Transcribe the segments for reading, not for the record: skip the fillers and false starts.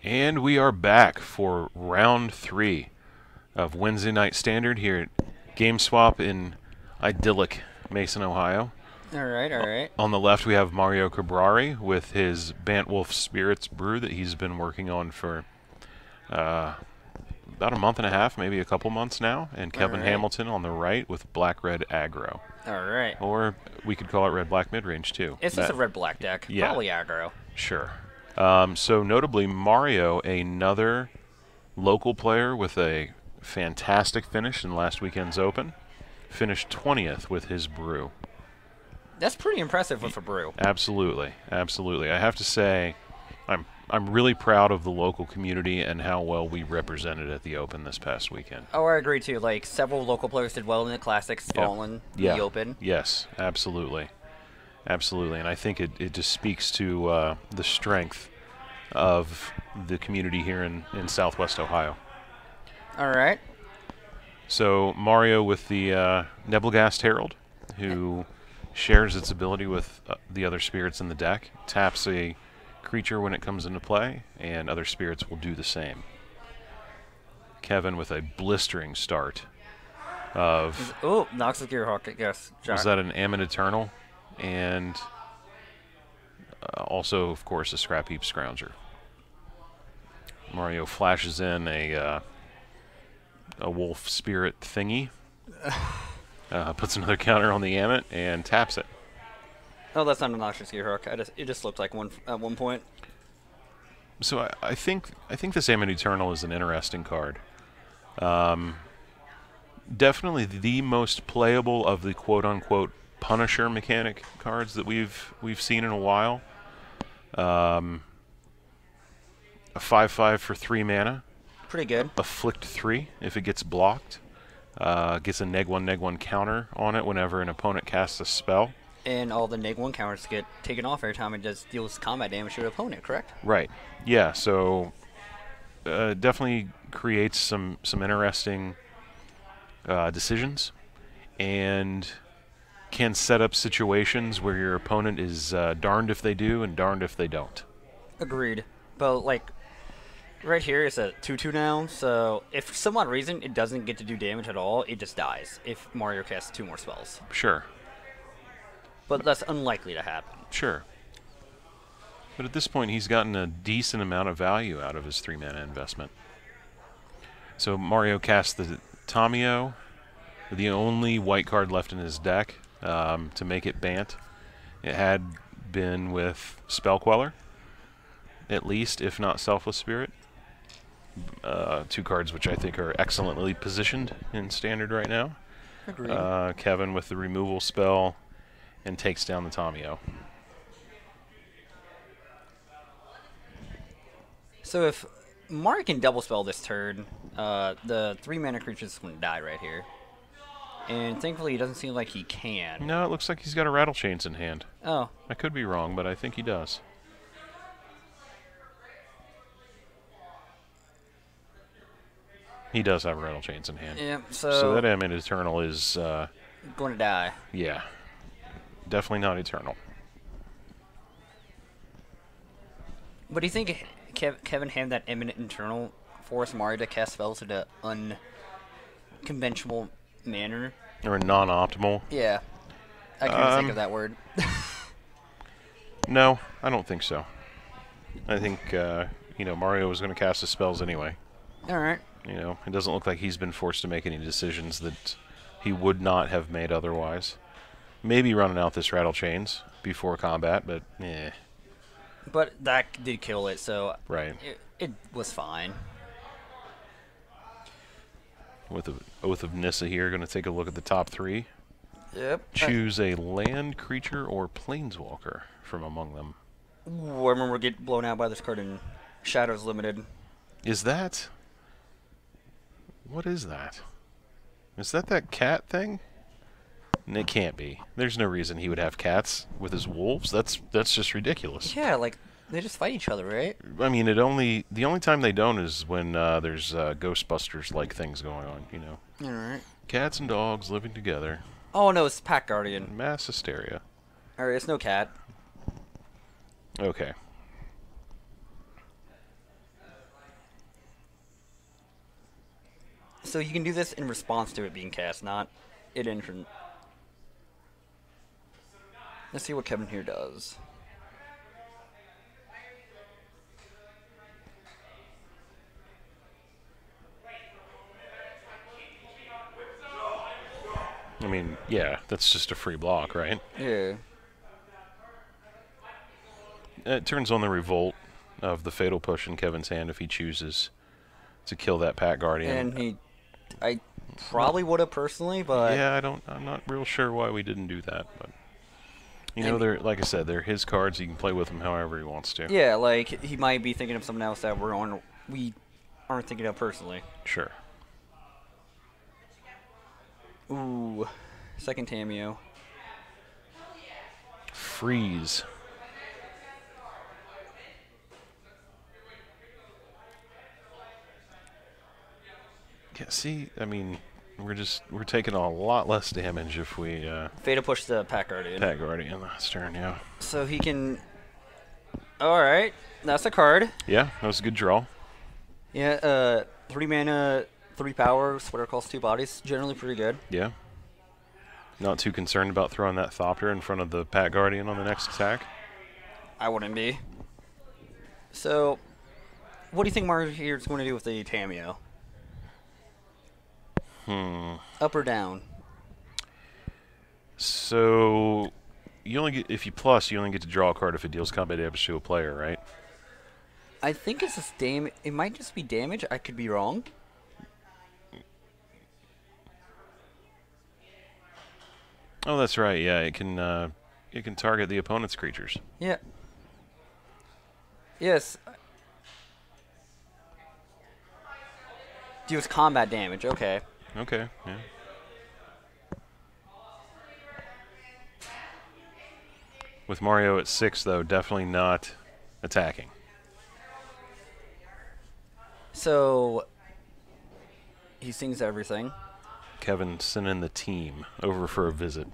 And we are back for round 3 of Wednesday Night Standard here at GameSwap in idyllic Mason, Ohio. All right. On the left, we have Mario Cribari with his Bant Wolf Spirits brew that he's been working on for about a month and a half, maybe a couple months now. And Kevin Hamilton on the right with Black Red Aggro. All right. Or we could call it Red Black Midrange too. It's just a red black deck. Yeah. Probably aggro. Sure. So notably, Mario, another local player with a fantastic finish in last weekend's Open, finished 20th with his brew. That's pretty impressive with a brew. Absolutely, absolutely. I have to say, I'm really proud of the local community and how well we represented at the Open this past weekend. Oh, I agree too. Like several local players did well in the Classics, Fallen, the Open. Yes, absolutely. Absolutely, and I think it just speaks to the strength of the community here in Southwest Ohio. All right. So Mario with the Nebelgast Herald, who shares its ability with the other spirits in the deck, taps a creature when it comes into play, and other spirits will do the same. Kevin with a blistering start of... Oh, Noxus Gearhawk, I guess. Was that an Ammon Eternal? And also, of course, a Scrap Heap Scrounger. Mario flashes in a wolf spirit thingy, puts another counter on the Ammon, and taps it. Oh, that's not a Noxus Gearhawk. It just looked like one at one point. So I think this Ammon Eternal is an interesting card. Definitely the most playable of the quote-unquote Punisher mechanic cards that we've seen in a while. A 5/5 for 3 mana. Pretty good. Afflict 3 if it gets blocked. Gets a neg1 counter on it whenever an opponent casts a spell. And all the neg1 counters get taken off every time it deals combat damage to the opponent, correct? Right. Yeah, so definitely creates some interesting decisions, and can set up situations where your opponent is darned if they do and darned if they don't. Agreed. But, like, right here is a 2/2 now, so if for some odd reason it doesn't get to do damage at all, it just dies if Mario casts 2 more spells. Sure. But that's unlikely to happen. Sure. But at this point, he's gotten a decent amount of value out of his 3 mana investment. So Mario casts the Tamio, the only white card left in his deck, to make it Bant. It had been with Spell Queller, at least, if not Selfless Spirit. 2 cards which I think are excellently positioned in Standard right now. Agreed. Kevin with the removal spell and takes down the Tamio. So if Mario can double spell this turn, the 3 mana creature's going to die right here. And thankfully, it doesn't seem like he can. No, it looks like he's got a Rattle Chains in hand. Oh. I could be wrong, but I think he does. He does have Rattle Chains in hand. Yeah, so that Ammon Eternal is... going to die. Yeah. Definitely not Eternal. But do you think Kevin had that Eminent Eternal force Mario to cast spells in an unconventional manner? Or non-optimal? Yeah. I couldn't think of that word. No, I don't think so. I think, Mario was going to cast his spells anyway. Alright. It doesn't look like he's been forced to make any decisions that he would not have made otherwise. Maybe running out this Rattle Chains before combat, but eh. But that did kill it, so right. It was fine. With the Oath of Nissa here, going to take a look at the top 3. Yep. Choose a land, creature, or planeswalker from among them. Ooh, I remember getting blown out by this card in Shadows Limited. Is that... What is that? Is that cat thing? It can't be. There's no reason he would have cats with his wolves. That's just ridiculous. Yeah, like they just fight each other, right? I mean, the only time they don't is when there's Ghostbusters like things going on. All right. Cats and dogs living together. Oh no, it's Pack Guardian. Mass hysteria. All right, it's no cat. Okay. So you can do this in response to it being cast, not it entrant. Let's see what Kevin here does. I mean, yeah, that's just a free block, right? Yeah. It turns on the revolt of the fatal push in Kevin's hand if he chooses to kill that Pat Guardian. And I probably would have personally, but yeah, I'm not real sure why we didn't do that, but you know, they're, like I said, they're his cards. He can play with them however he wants to. Yeah, like he might be thinking of something else that we aren't thinking of personally. Sure. Ooh, second Tameo. Freeze. Yeah, see, I mean, we're taking a lot less damage if we Fatal push the Pat Guardian. Pat Guardian last turn, yeah. So he can. All right, that's a card. Yeah, that was a good draw. Yeah, 3 mana, 3 power, sweater costs 2 bodies. Generally pretty good. Yeah. Not too concerned about throwing that Thopter in front of the Pat Guardian on the next attack. I wouldn't be. So, what do you think Mario here is going to do with the Tameo? Up or down? So, you only get, if you plus, you only get to draw a card if it deals combat damage to a player, right? I think it's just damage. It might just be damage. I could be wrong. Oh, that's right. Yeah, it can target the opponent's creatures. Yeah. Yes. Deals combat damage. Okay. Okay. Yeah. With Mario at 6, though, definitely not attacking. So he sings everything. Kevin sending the team over for a visit.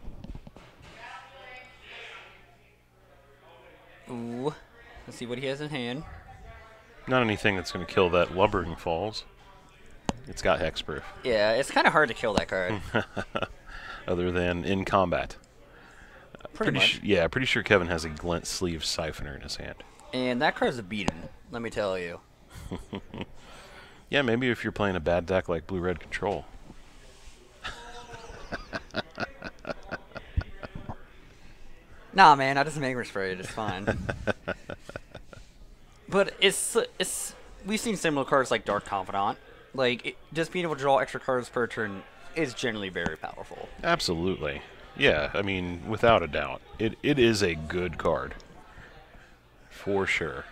Ooh. Let's see what he has in hand. Not anything that's going to kill that Lumbering Falls. It's got hexproof. Yeah, it's kind of hard to kill that card. Other than in combat. Pretty much. Yeah, pretty sure Kevin has a glint sleeve siphoner in his hand. And that card's a beaten, let me tell you. Yeah, maybe if you're playing a bad deck like Blue-Red Control. Nah, man, I just make spray it. It's fine. But it's we've seen similar cards like Dark Confidant. Like just being able to draw extra cards per turn is generally very powerful. Absolutely. Yeah, I mean, without a doubt. It is a good card. For sure.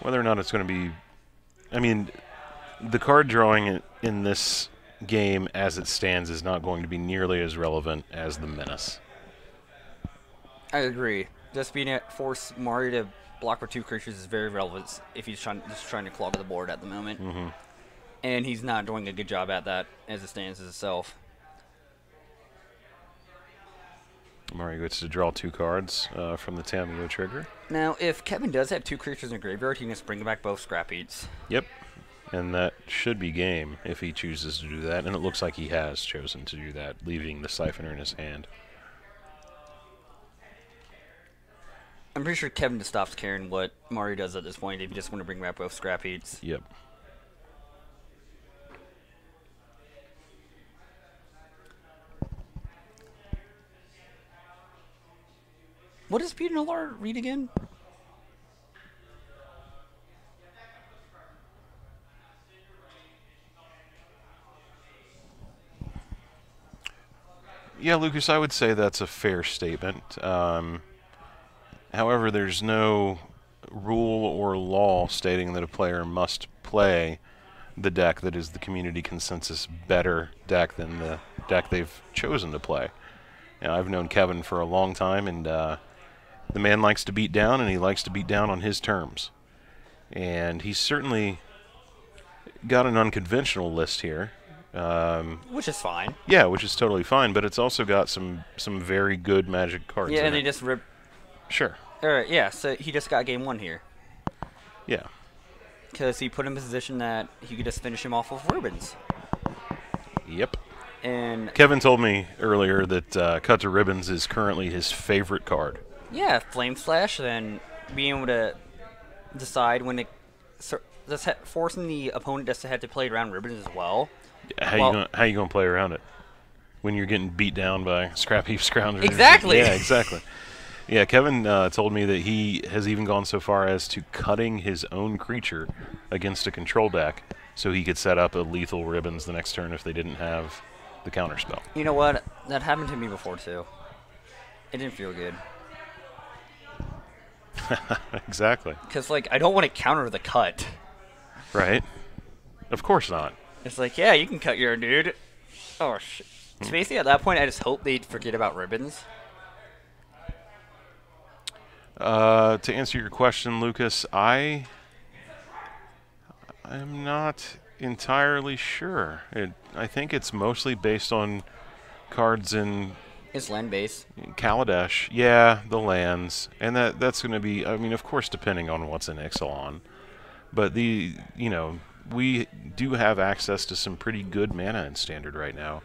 Whether or not it's going to be... I mean, the card drawing in this game as it stands is not going to be nearly as relevant as the Menace. I agree. Just being able to force Mario to block for 2 creatures is very relevant if he's just trying to clog the board at the moment. And he's not doing a good job at that as it stands itself. Mario gets to draw 2 cards from the Tameo trigger. Now, if Kevin does have 2 creatures in the graveyard, he can just bring back both Scrap Heats. Yep. And that should be game if he chooses to do that. And it looks like he has chosen to do that, leaving the Siphoner in his hand. I'm pretty sure Kevin just stops caring what Mario does at this point if you just want to bring back both Scrap Heats. Yep. What does Peter Nalar read again? Yeah, Lucas, I would say that's a fair statement. However, there's no rule or law stating that a player must play the deck that is the community consensus better deck than the deck they've chosen to play. You know, I've known Kevin for a long time, and the man likes to beat down, and he likes to beat down on his terms. And he's certainly got an unconventional list here. Which is fine. Yeah, which is totally fine, but it's also got some very good Magic cards Yeah, in and it. they just rip. Sure. Alright, yeah, so he just got game 1 here. Yeah. because he put him in a position that he could just finish him off with ribbons. Yep. And Kevin told me earlier that Cut to Ribbons is currently his favorite card. yeah, Flame Slash, and being able to decide when to forcing the opponent just to have to play around ribbons as well. How you gonna play around it when you're getting beat down by Scrap Heap Scroungers? Exactly. Yeah, exactly. Yeah, Kevin told me that he has even gone so far as to cutting his own creature against a control deck so he could set up a lethal ribbons the next turn if they didn't have the counterspell. You know what? That happened to me before too. It didn't feel good. Exactly. Because like I don't want to counter the cut. Right. Of course not. It's like, yeah, you can cut your dude. Oh shit. So basically, at that point, I just hope they'd forget about ribbons. To answer your question, Lucas, I am not entirely sure. I think it's mostly based on cards in It's land base. Kaladesh. Yeah, the lands, and that's going to be. I mean, of course, depending on what's in Ixalan, but we do have access to some pretty good mana in Standard right now.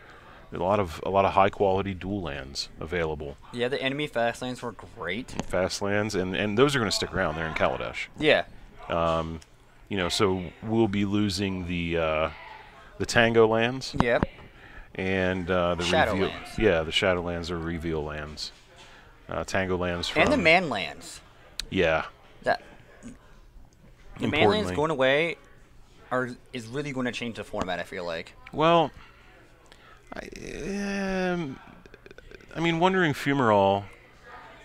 A lot of high quality dual lands available. Yeah, the enemy fast lands were great. Fast lands, and those are going to stick around there in Kaladesh. Yeah. So we'll be losing the Tango lands. Yep. And the Shadowlands. Yeah, the Shadowlands are reveal lands. Tango lands from... And the man lands. Yeah. That the man lands going away is really going to change the format, I feel like. Well, I mean, Wandering Fumarole,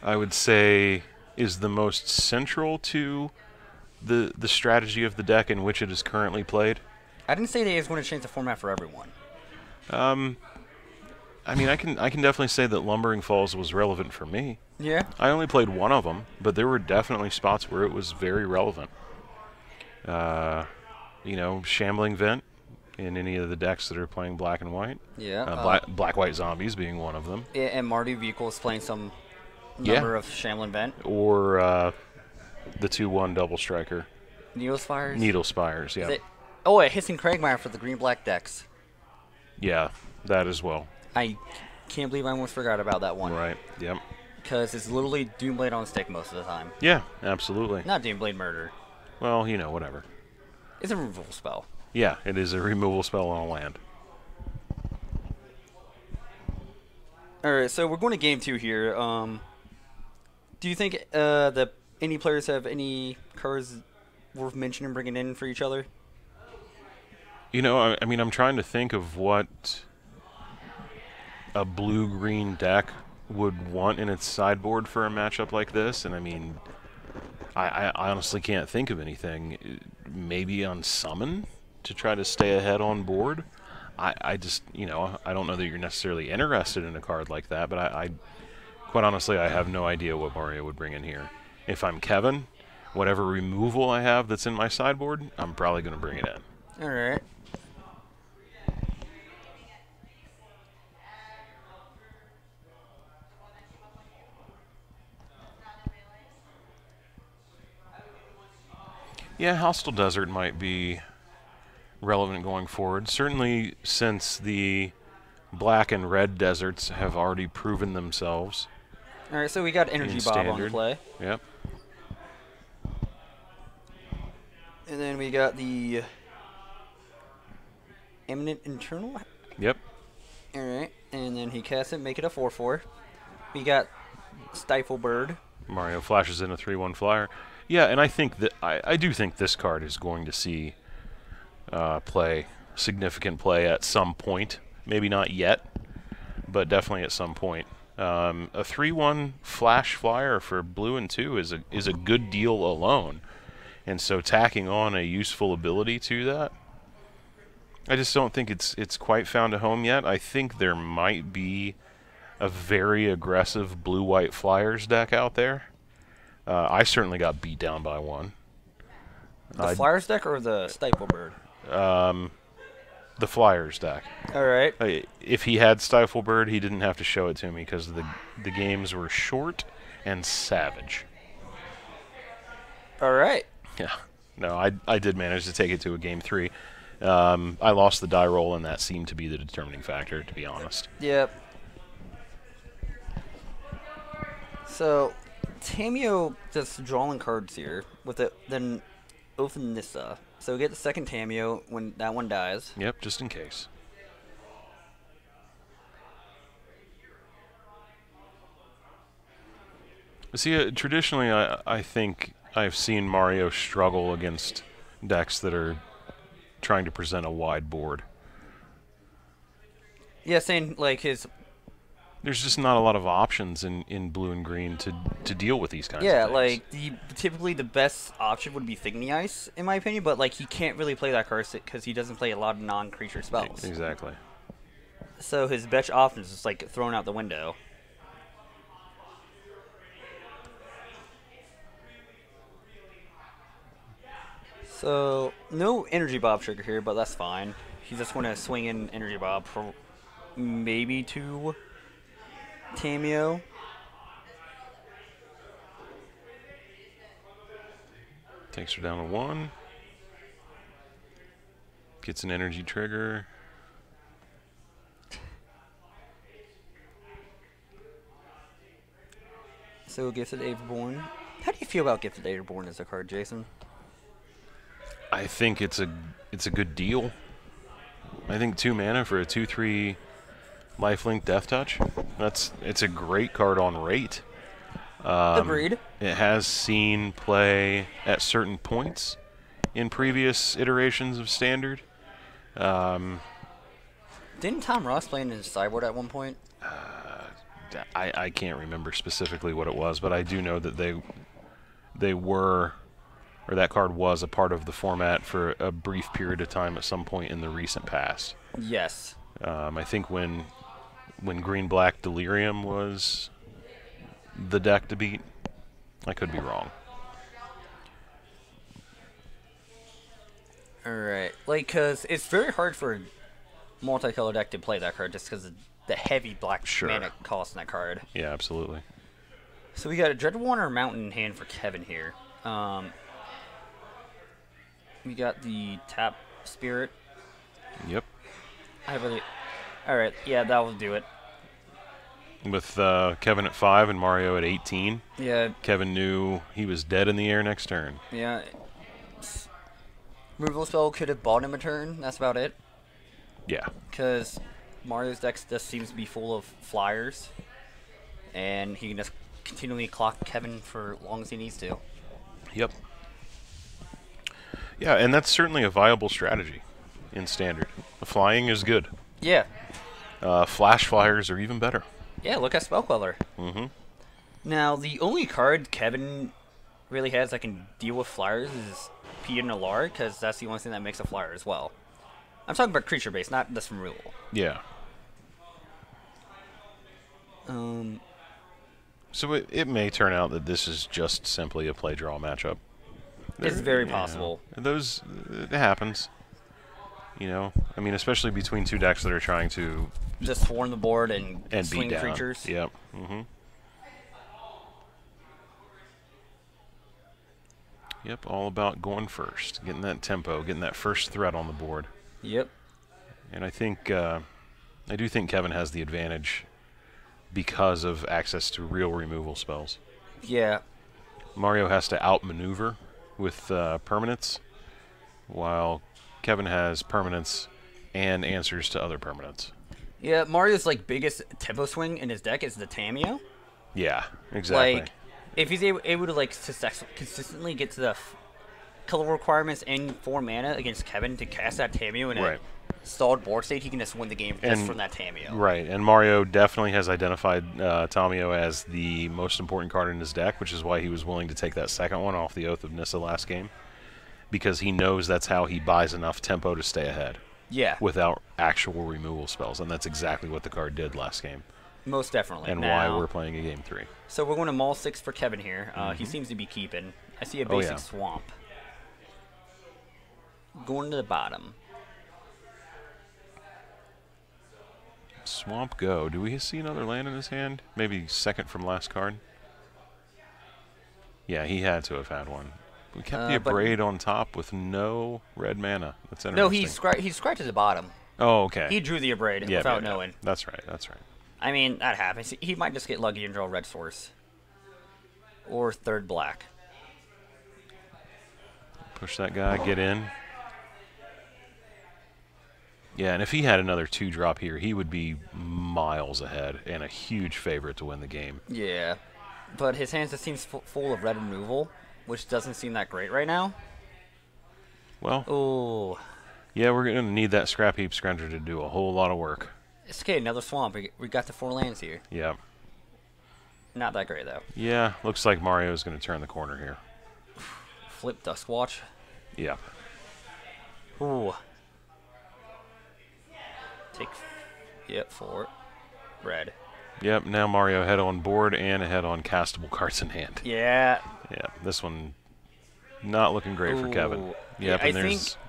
I would say, is the most central to the strategy of the deck in which it is currently played. I didn't say that it was going to change the format for everyone. I mean, I can definitely say that Lumbering Falls was relevant for me. Yeah. I only played one of them, but there were definitely spots where it was very relevant. Shambling Vent in any of the decks that are playing black and white. Yeah. Black-white zombies being one of them. And Marty Vehicle is playing some number of Shambling Vent. Or the 2/1 double striker. Needle Spires? Needle Spires, yeah. It hits in Cragmire for the green-black decks. Yeah, that as well. I can't believe I almost forgot about that one. Right, yep. Because it's literally Doomblade on stick most of the time. Yeah, absolutely. Not Doomblade Murder. Well, whatever. It's a removal spell. Yeah, it is a removal spell on a land. Alright, so we're going to game 2 here. Do you think any players have any cards worth mentioning bringing in for each other? I mean, I'm trying to think of what a blue-green deck would want in its sideboard for a matchup like this, and I mean, I honestly can't think of anything. Maybe on Summon to try to stay ahead on board. I just, I don't know that you're necessarily interested in a card like that, but I quite honestly, I have no idea what Mario would bring in here. If I'm Kevin, whatever removal I have that's in my sideboard, I'm probably going to bring it in. Alright. Yeah, Hostile Desert might be relevant going forward. Certainly since the black and red deserts have already proven themselves. Alright, so we got Energy Bob on the play. Yep. And then we got the Eminent Internal. Yep. Alright, and then he casts it, make it a 4/4. We got Stifle Bird. Mario flashes in a 3/1 flyer. Yeah, and I think that I do think this card is going to see significant play at some point. Maybe not yet, but definitely at some point. A 3/1 flash flyer for blue and 2 is a good deal alone, and so tacking on a useful ability to that, I just don't think it's quite found a home yet. I think there might be a very aggressive blue-white flyers deck out there. I certainly got beat down by one. The Flyers deck or the Stifle Bird? The Flyers deck. Alright. If he had Stifle Bird, he didn't have to show it to me because the games were short and savage. Alright. Yeah. No, I did manage to take it to a game 3. I lost the die roll, and that seemed to be the determining factor, to be honest. Yep. So, Tamio just drawing cards here with it, then Oath and Nissa. So we get the second Tamio when that one dies. Yep, just in case. See, traditionally, I think I've seen Mario struggle against decks that are trying to present a wide board. Yeah, saying like his. There's just not a lot of options in blue and green to deal with these kinds of Yeah, things. like typically the best option would be Thigny Ice, in my opinion, but like he can't really play that card because he doesn't play a lot of non-creature spells. Exactly. So his best option is just like thrown out the window. So no Energy Bob trigger here, but that's fine. He's just going to swing in Energy Bob for maybe 2 Tamio. Takes her down to 1. Gets an energy trigger. So Gifted Averborn. How do you feel about Gifted Averborn as a card, Jason? I think it's a good deal. I think 2 mana for a 2/3 lifelink Death Touch. It's a great card on rate. Agreed. It has seen play at certain points in previous iterations of Standard. Didn't Tom Ross play in his sideboard at one point? I can't remember specifically what it was, but I do know that they were, or that card was a part of the format for a brief period of time at some point in the recent past. Yes. I think when Green-Black Delirium was the deck to beat. I could be wrong. Alright. Like, because it's very hard for a multicolor deck to play that card just because of the heavy black mana cost in that card. Yeah, absolutely. So we got a Dreadwater Mountain in hand for Kevin here. We got the Tap Spirit. Yep. Alright, yeah, that will do it. With Kevin at 5 and Mario at 18. Yeah. Kevin knew he was dead in the air next turn. Yeah. Removal spell could have bought him a turn. That's about it. Yeah. Because Mario's deck just seems to be full of flyers. And he can just continually clock Kevin for as long as he needs to. Yep. Yeah, and that's certainly a viable strategy in Standard. The flying is good. Yeah. Flash flyers are even better. Yeah, look at Spellqueller. Mm-hmm. Now, the only card Kevin really has that can deal with flyers is Pia Nalar, because that's the only thing that makes a flyer as well. I'm talking about creature base, not just from removal. Yeah. So it may turn out that this is just simply a play-draw matchup. It's very possible. It happens. You know, I mean, especially between two decks that are trying to just swarm the board and swing beat down creatures. Yep. Mm-hmm. Yep, all about going first, getting that tempo, getting that first threat on the board. Yep. And I think, I do think Kevin has the advantage because of access to real removal spells. Yeah. Mario has to outmaneuver with permanents, while Kevin has permanents and answers to other permanents. Yeah, Mario's like biggest tempo swing in his deck is the Tamio. Yeah, exactly. Like, if he's able to like consistently get to the color requirements in 4 mana against Kevin to cast that Tamio in a stalled board state, he can just win the game just from that Tamio. Right, and Mario definitely has identified Tamio as the most important card in his deck, which is why he was willing to take that second one off the Oath of Nissa last game, because he knows that's how he buys enough tempo to stay ahead. Yeah. Without actual removal spells, and that's exactly what the card did last game. Most definitely. And why we're playing a game 3. So we're going to Mall 6 for Kevin here. He seems to be keeping. I see a basic Swamp. Going to the bottom. Swamp go. Do we see another land in his hand? Maybe second from last card? Yeah, he had to have had one. We kept the Abrade on top with no red mana. That's interesting. No, he scratched at the bottom. Oh, okay. He drew the Abrade without knowing. That's right. That's right. I mean, that happens. He might just get lucky and draw red source. Or third black. Push that guy, get in. Yeah, and if he had another 2-drop here, he would be miles ahead and a huge favorite to win the game. Yeah, but his hands just seems full of red removal, which doesn't seem that great right now. Well, ooh. Yeah, we're going to need that Scrap Heap Scrounger to do a whole lot of work. It's okay, another swamp. We got the 4 lands here. Yeah. Not that great, though. Yeah, looks like Mario's going to turn the corner here. Flip Duskwatch. Yeah. Ooh. Take, yep, 4. Red. Yep, now Mario ahead on board and ahead on castable cards in hand. Yeah. Yeah, this one not looking great for Kevin. Yep, yeah, and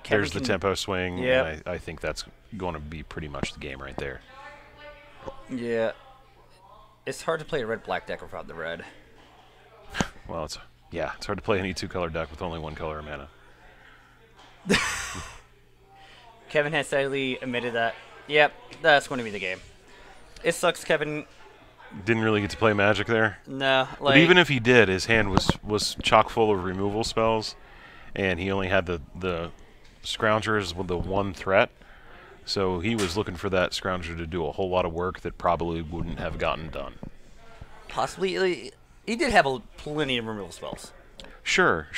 there's the tempo swing, yep. and I think that's going to be pretty much the game right there. Yeah. It's hard to play a red-black deck without the red. Well, it's hard to play any 2-color deck with only 1 color of mana. Kevin has sadly admitted that. Yep, that's going to be the game. It sucks, Kevin. Didn't really get to play Magic there. No, like, but even if he did, his hand was chock full of removal spells, and he only had the Scroungers with the 1 threat. So he was looking for that Scrounger to do a whole lot of work that probably wouldn't have gotten done. Possibly, he did have plenty of removal spells. Sure,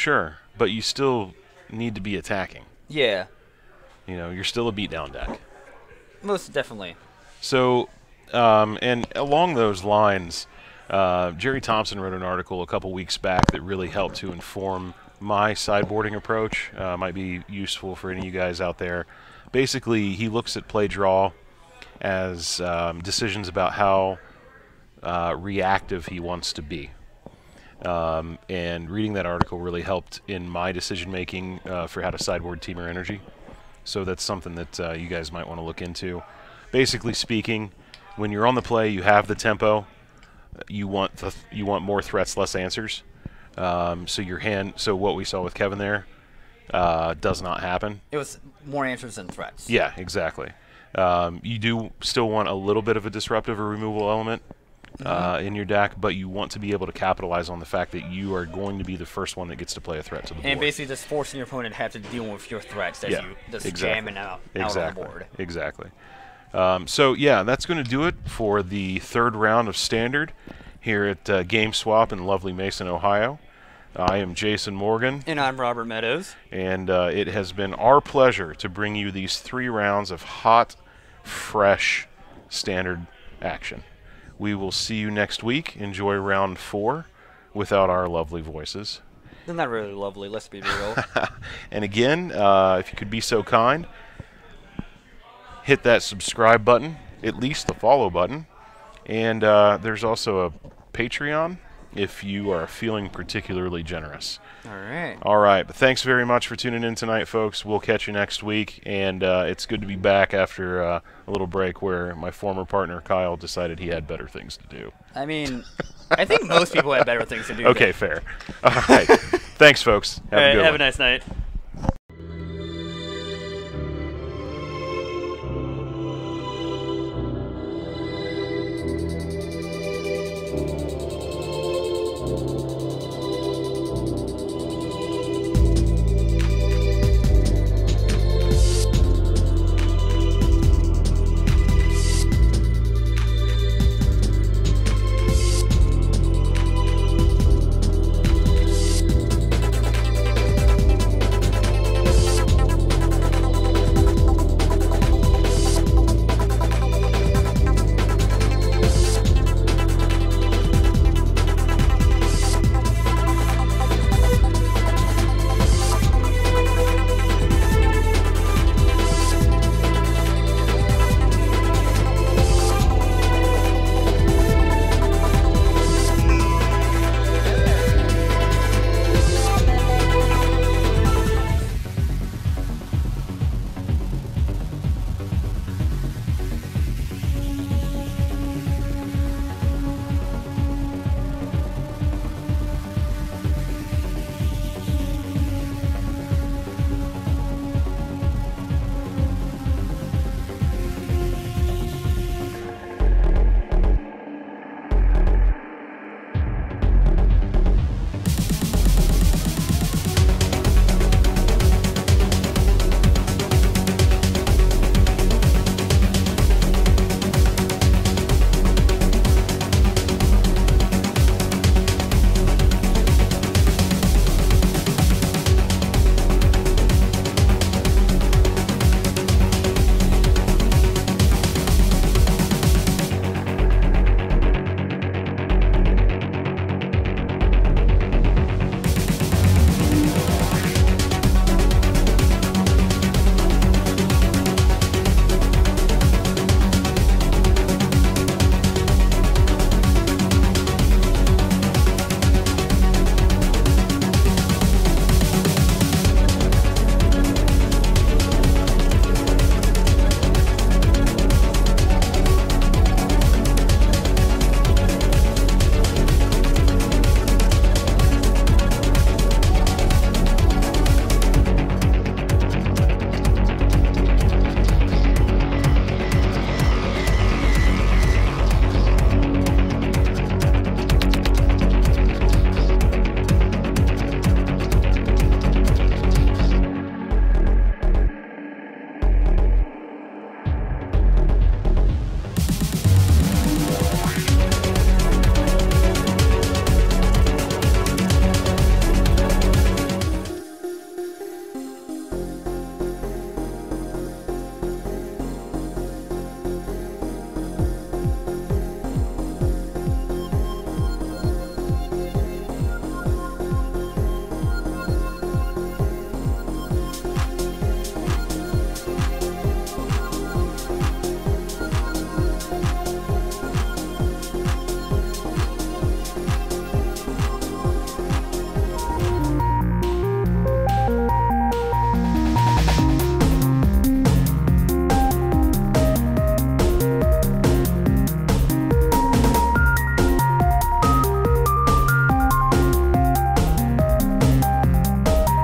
but you still need to be attacking. Yeah. You know, you're still a beatdown deck. Most definitely. So, and along those lines, Jerry Thompson wrote an article a couple weeks back that really helped to inform my sideboarding approach. Might be useful for any of you guys out there. Basically, he looks at play draw as decisions about how reactive he wants to be. And reading that article really helped in my decision-making for how to sideboard Temur Energy. So that's something that you guys might want to look into. Basically speaking, when you're on the play, you have the tempo. You want more threats, less answers. So your hand. So what we saw with Kevin there does not happen. It was more answers than threats. Yeah, exactly. You do still want a little bit of a disruptive or removal element in your deck, but you want to be able to capitalize on the fact that you are going to be the first one that gets to play a threat to the board. And basically just forcing your opponent to have to deal with your threats as you just jamming out on the board. Exactly. So, yeah, that's going to do it for the 3rd round of Standard here at GameSwap in lovely Mason, Ohio. I am Jason Morgan. And I'm Robert Meadows. And it has been our pleasure to bring you these 3 rounds of hot, fresh Standard action. We will see you next week. Enjoy round 4 without our lovely voices. They're not really lovely, let's be real. And again, if you could be so kind, hit that subscribe button, at least the follow button. And there's also a Patreon if you are feeling particularly generous. All right. But thanks very much for tuning in tonight, folks. We'll catch you next week. And it's good to be back after a little break where my former partner, Kyle, decided he had better things to do. I mean, I think most people have better things to do. Okay, fair. All right. Thanks, folks. Have a good one. Have a nice night.